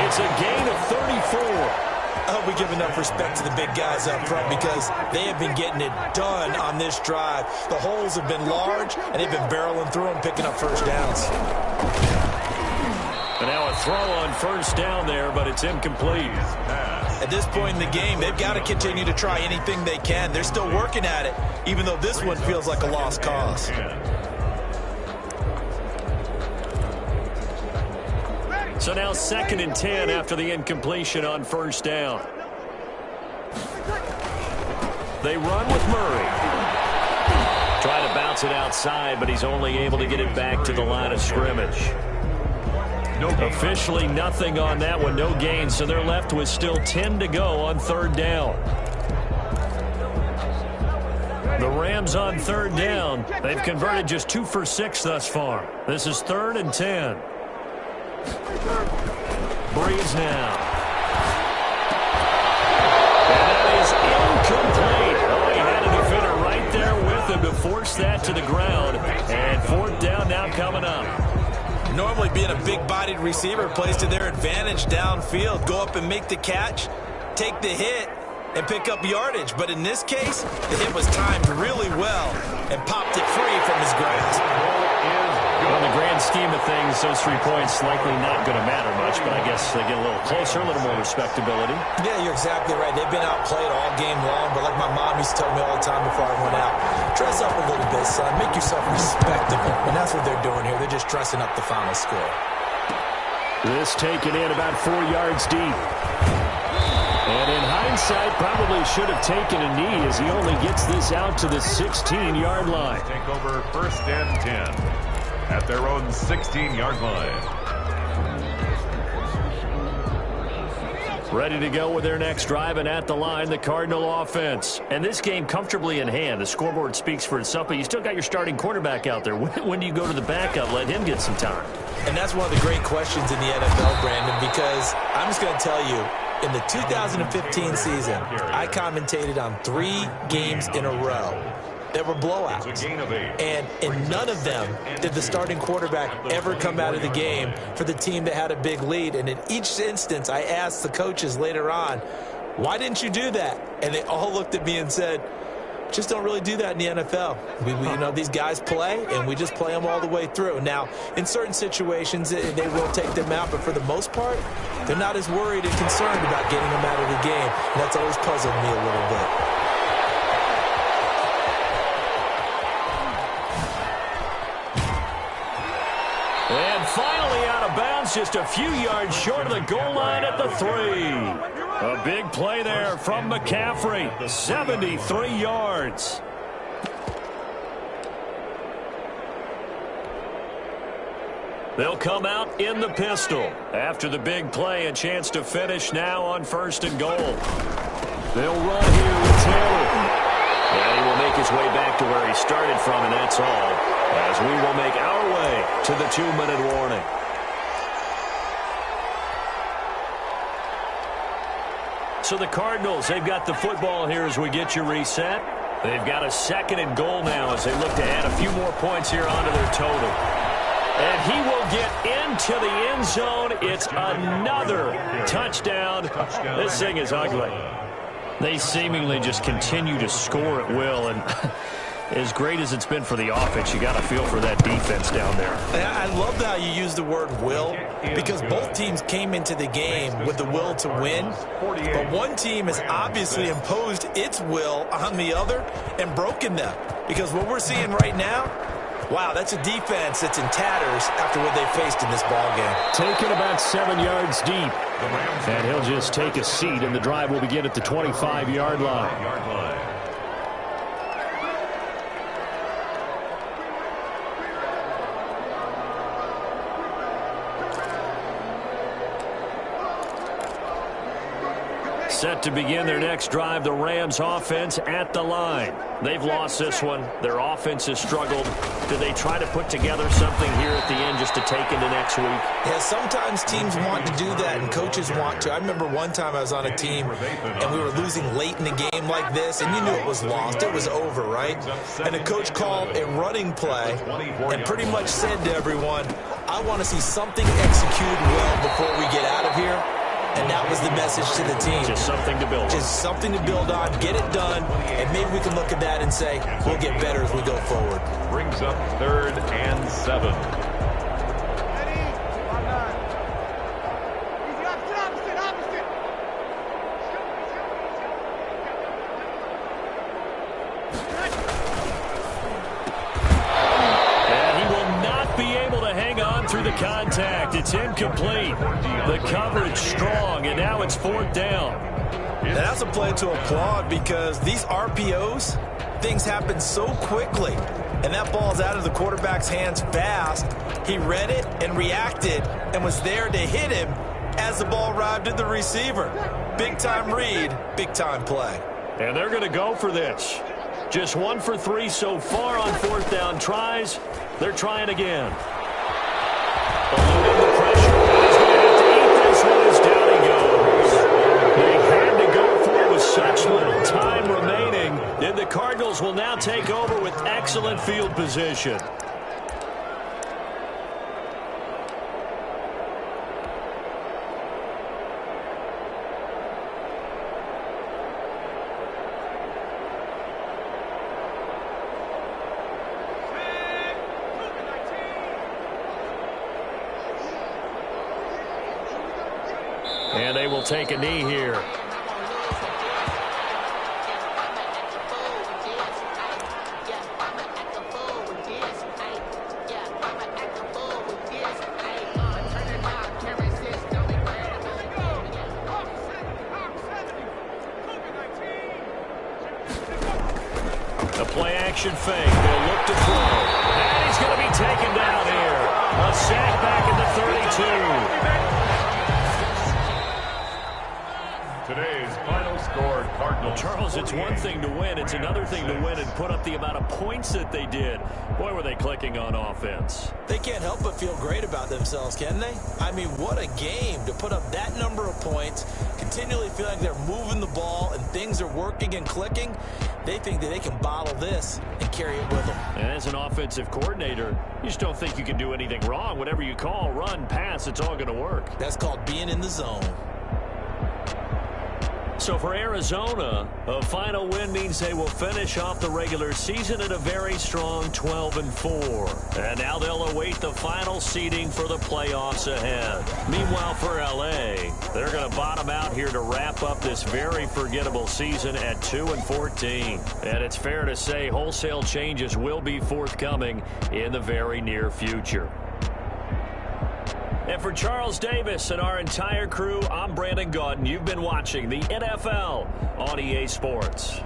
It's a gain of 34. I hope we give enough respect to the big guys up front, because they have been getting it done on this drive. The holes have been large, and they've been barreling through them, picking up 1st downs. And now a throw on 1st down there, but it's incomplete. At this point in the game, they've got to continue to try anything they can. They're still working at it, even though this one feels like a lost cause. So now 2nd and 10 after the incompletion on first down. They run with Murray. Try to bounce it outside, but he's only able to get it back to the line of scrimmage. Officially nothing on that one, no gain, so they're left with still 10 to go on 3rd down. The Rams on 3rd down. They've converted just 2 for 6 thus far. This is 3rd and 10. Breeze now. And that is incomplete. Oh, he had a defender right there with him to force that to the ground. And 4th down now coming up. Normally being a big-bodied receiver plays to their advantage downfield. Go up and make the catch, take the hit, and pick up yardage. But in this case, the hit was timed really well and popped it free from his grasp. Well, in the grand scheme of things, those 3 points likely not going to matter much, but I guess they get a little closer, a little more respectability. Yeah, you're exactly right. They've been outplayed all game long, but like my mom used to tell me all the time before I went out, dress up a little bit, son. Make yourself respectable. And that's what they're doing here. They're just dressing up the final score. This taken in about 4 yards deep. And in hindsight, probably should have taken a knee as he only gets this out to the 16-yard line. Take over 1st and 10 at their own 16-yard line. Ready to go with their next drive, and at the line, the Cardinal offense. And this game comfortably in hand. The scoreboard speaks for itself, but you still got your starting quarterback out there. When do you go to the backup? Let him get some time. And that's one of the great questions in the NFL, Brandon, because I'm just going to tell you, in the 2015 season, I commentated on 3 games in a row that were blowouts. And in none of them did the starting quarterback ever come out of the game for the team that had a big lead. And in each instance, I asked the coaches later on, why didn't you do that? And they all looked at me and said, just don't really do that in the NFL. You know, these guys play, and we just play them all the way through. Now, in certain situations, they will take them out, but for the most part, they're not as worried and concerned about getting them out of the game. And that's always puzzled me a little bit. And finally out of bounds, just a few yards short of the goal line at the 3. A big play there from McCaffrey, 73 yards. They'll come out in the pistol. After the big play, a chance to finish now on 1st and goal. They'll run here with Taylor. And he will make his way back to where he started from, and that's all, as we will make our way to the 2-minute warning. So the Cardinals, they've got the football here as we get you reset. They've got a 2nd and goal now as they look to add a few more points here onto their total. And he will get into the end zone. It's another touchdown. This thing is ugly. They seemingly just continue to score at will, and as great as it's been for the offense, you got to feel for that defense down there. I love how you use the word will, because both teams came into the game with the will to win, but one team has obviously imposed its will on the other and broken them, because what we're seeing right now, wow, that's a defense that's in tatters after what they faced in this ballgame. Taken about 7 yards deep. And he'll just take a seat, and the drive will begin at the 25-yard line. Set to begin their next drive, the Rams offense at the line. They've lost this one. Their offense has struggled. Do they try to put together something here at the end just to take into next week? Yeah, sometimes teams want to do that and coaches want to. I remember one time I was on a team and we were losing late in the game like this, and you knew it was lost. It was over, right? And the coach called a running play and pretty much said to everyone, I want to see something executed well before we get out of here. And that was the message to the team. Just something to build on. Just something to build on, get it done, and maybe we can look at that and say, we'll get better as we go forward. Brings up 3rd and 7. And he will not be able to hang on through the contact. contact. It's incomplete. The coverage strong, and now it's 4th down. And that's a play to applaud because these RPOs, things happen so quickly. And that ball's out of the quarterback's hands fast. He read it and reacted and was there to hit him as the ball arrived at the receiver. Big-time read, big-time play. And they're going to go for this. Just 1 for 3 so far on 4th down tries. They're trying again. Eluding the pressure. He's going to have to eat this one as down he goes. They had to go for it with such little time remaining. And the Cardinals will now take over with excellent field position. And they will take a knee here. The play action fake. They'll look to throw. And he's going to be taken down here. A sack back at the 32. Today's final score, Cardinals. Charles, it's one thing to win. It's another thing to win and put up the amount of points that they did. Boy, were they clicking on offense. They can't help but feel great about themselves, can they? I mean, what a game to put up that number of points, continually feel like they're moving the ball and things are working and clicking. They think that they can bottle this and carry it with them. And as an offensive coordinator, you just don't think you can do anything wrong. Whatever you call, run, pass, it's all going to work. That's called being in the zone. So for Arizona, a final win means they will finish off the regular season at a very strong 12-4. And now they'll await the final seeding for the playoffs ahead. Meanwhile, for L.A., they're going to bottom out here to wrap up this very forgettable season at 2-14. And it's fair to say wholesale changes will be forthcoming in the very near future. And for Charles Davis and our entire crew, I'm Brandon Gaudin. You've been watching the NFL on EA Sports.